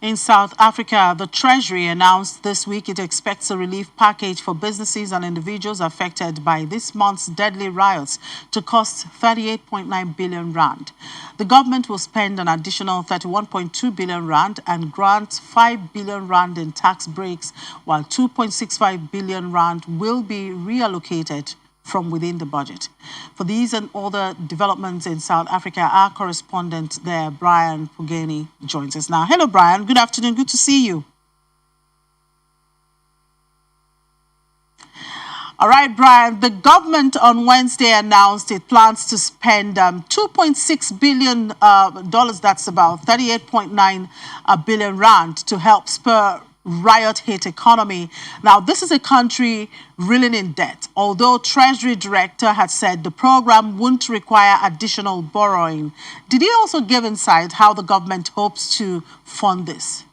In South Africa, the Treasury announced this week it expects a relief package for businesses and individuals affected by this month's deadly riots to cost 38.9 billion rand. The government will spend an additional 31.2 billion rand and grant 5 billion rand in tax breaks, while 2.65 billion rand will be reallocated from within the budget. For these and other developments in South Africa, our correspondent there, Brian Pugeni, joins us now. Hello, Brian. Good afternoon. Good to see you. All right, Brian, the government on Wednesday announced it plans to spend $2.6 billion, that's about 38.9 billion rand, to help spur riot-hit economy. Now, this is a country reeling in debt, although Treasury Director had said the program wouldn't require additional borrowing. Did he also give insight how the government hopes to fund this?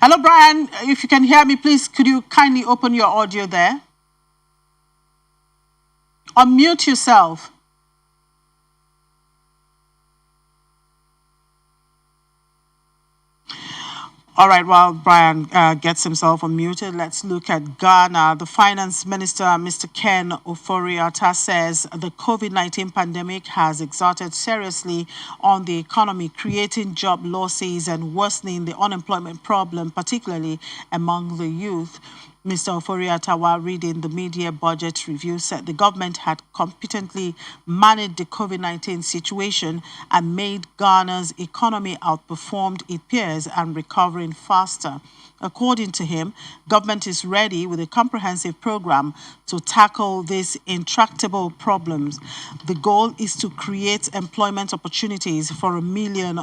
Hello, Brian. If you can hear me, please, could you kindly open your audio there? Unmute yourself. All right, while Brian gets himself unmuted, let's look at Ghana. The Finance Minister, Mr. Ken Ofori-Atta, says the COVID-19 pandemic has exerted seriously on the economy, creating job losses and worsening the unemployment problem, particularly among the youth. Mr. Ofori-Atta, while reading the media budget review, said the government had competently managed the COVID-19 situation and made Ghana's economy outperformed its peers and recovering faster. According to him, government is ready with a comprehensive program to tackle these intractable problems. The goal is to create employment opportunities for 1 million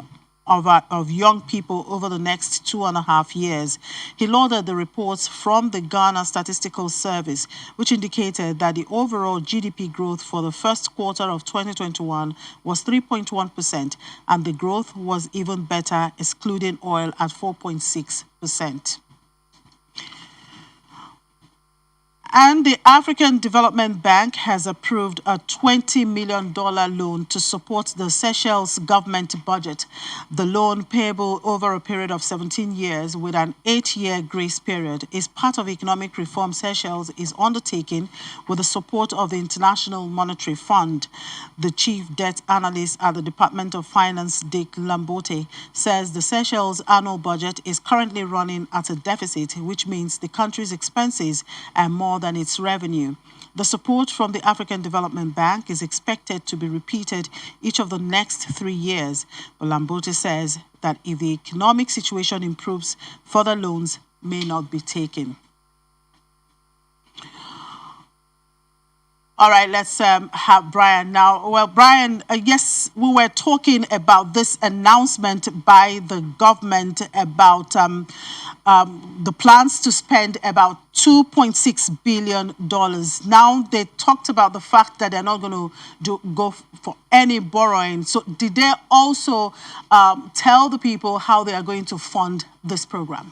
of young people over the next 2.5 years. He lauded the reports from the Ghana Statistical Service, which indicated that the overall GDP growth for the first quarter of 2021 was 3.1%, and the growth was even better, excluding oil, at 4.6%. And the African Development Bank has approved a $20 million loan to support the Seychelles government budget. The loan, payable over a period of 17 years with an 8-year grace period, is part of economic reform Seychelles is undertaking with the support of the International Monetary Fund. The chief debt analyst at the Department of Finance, Dick Lambote, says the Seychelles annual budget is currently running at a deficit, which means the country's expenses are more than its revenue. The support from the African Development Bank is expected to be repeated each of the next 3 years. But Lambote says that if the economic situation improves, further loans may not be taken. All right, let's have Brian now. Well, Brian, yes, we were talking about this announcement by the government about the plans to spend about $2.6 billion. Now, they talked about the fact that they're not going to go for any borrowing. So did they also tell the people how they are going to fund this program?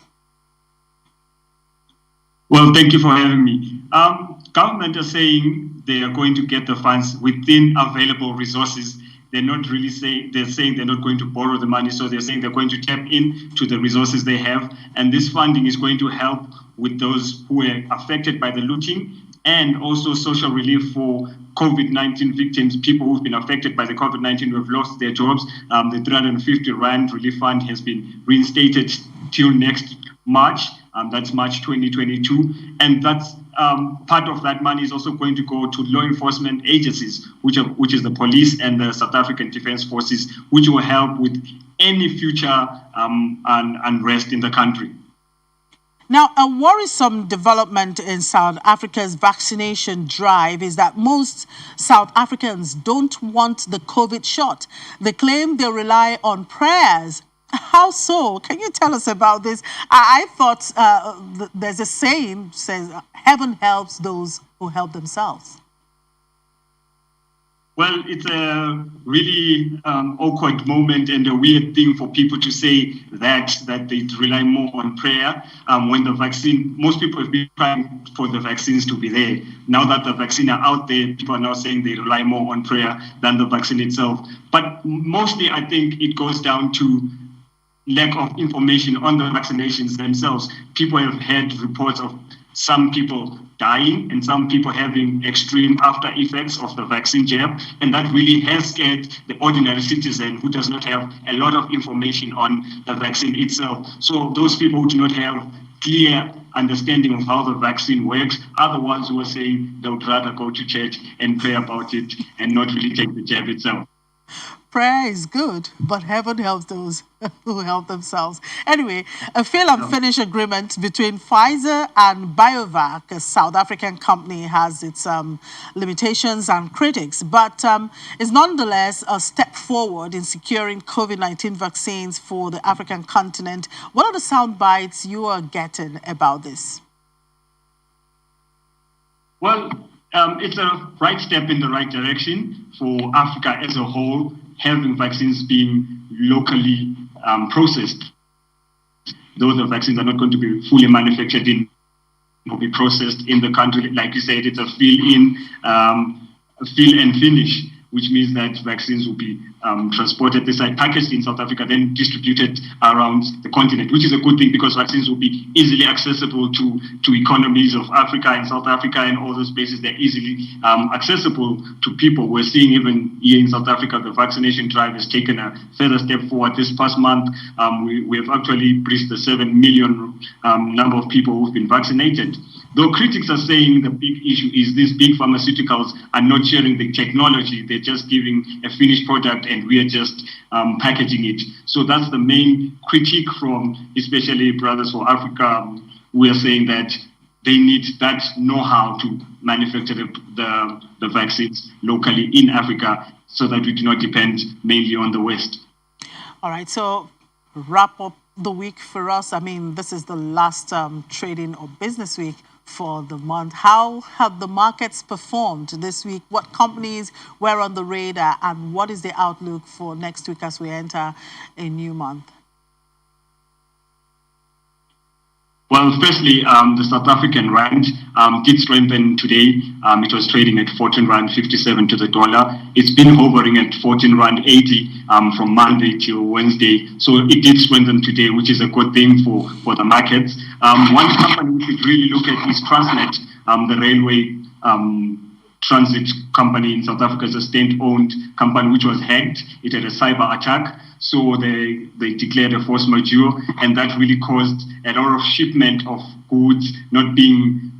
Well, thank you for having me. Government are saying they are going to get the funds within available resources. They're not really saying, they're saying they're not going to borrow the money. So they're saying they're going to tap into the resources they have. And this funding is going to help with those who were affected by the looting and also social relief for COVID-19 victims, people who've been affected by the COVID-19 who have lost their jobs. The 350 Rand relief fund has been reinstated till next March. That's March 2022. And that's part of that money is also going to go to law enforcement agencies, which is the police and the South African Defence Forces, which will help with any future unrest in the country. Now, a worrisome development in South Africa's vaccination drive is that most South Africans don't want the COVID shot. They claim they rely on prayers. How so? Can you tell us about this? I thought there's a saying says, heaven helps those who help themselves. Well, it's a really awkward moment and a weird thing for people to say that they rely more on prayer when the vaccine. Most people have been trying for the vaccines to be there. Now that the vaccine are out there, people are now saying they rely more on prayer than the vaccine itself. But mostly, I think it goes down to lack of information on the vaccinations themselves. People have had reports of some people dying and some people having extreme after effects of the vaccine jab. And that really has scared the ordinary citizen who does not have a lot of information on the vaccine itself. So those people who do not have clear understanding of how the vaccine works are the ones who are saying they would rather go to church and pray about it and not really take the jab itself. Prayer is good, but heaven helps those who help themselves. Anyway, a fill and finish agreement between Pfizer and BioVac, a South African company, has its limitations and critics, but is nonetheless a step forward in securing COVID-19 vaccines for the African continent. What are the sound bites you are getting about this? Well, it's a right step in the right direction for Africa as a whole, having vaccines being locally processed. Though the vaccines are not going to be fully manufactured in, will be processed in the country. Like you said, it's a fill and finish, which means that vaccines will be transported this side, packaged in South Africa, then distributed around the continent, which is a good thing because vaccines will be easily accessible to economies of Africa and South Africa and all those places. They're easily accessible to people. We're seeing even here in South Africa, the vaccination drive has taken a further step forward. This past month, we have actually breached the 7 million number of people who've been vaccinated. Though critics are saying the big issue is these big pharmaceuticals are not sharing the technology. They're just giving a finished product and we are just packaging it. So that's the main critique from especially Brothers for Africa. We are saying that they need that know-how to manufacture the vaccines locally in Africa so that we do not depend mainly on the West. All right, so wrap up the week for us. I mean, this is the last trading or business week for the month. How have the markets performed this week? What companies were on the radar and what is the outlook for next week as we enter a new month? Well, firstly, the South African rand did strengthen today. It was trading at 14 rand 57 to the dollar. It's been hovering at 14 rand 80 from Monday till Wednesday. So it did strengthen today, which is a good thing for the markets. One company we should really look at is Transnet, the railway transit company in South Africa. Is a state-owned company which was hacked. It had a cyber attack. So they declared a force majeure, and that really caused a lot of shipment of goods not being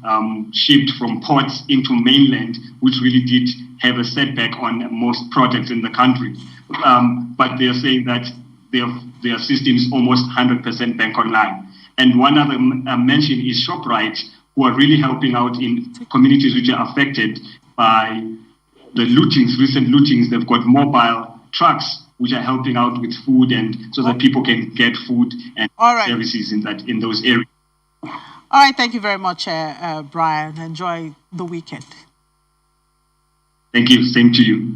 shipped from ports into mainland, which really did have a setback on most products in the country. But they're saying that their system is almost 100% back online. And one other mention is ShopRite, who are really helping out in communities which are affected by the lootings, recent lootings. They've got mobile trucks which are helping out with food and so that people can get food and services in those areas. All right, thank you very much, Brian. Enjoy the weekend. Thank you. Same to you.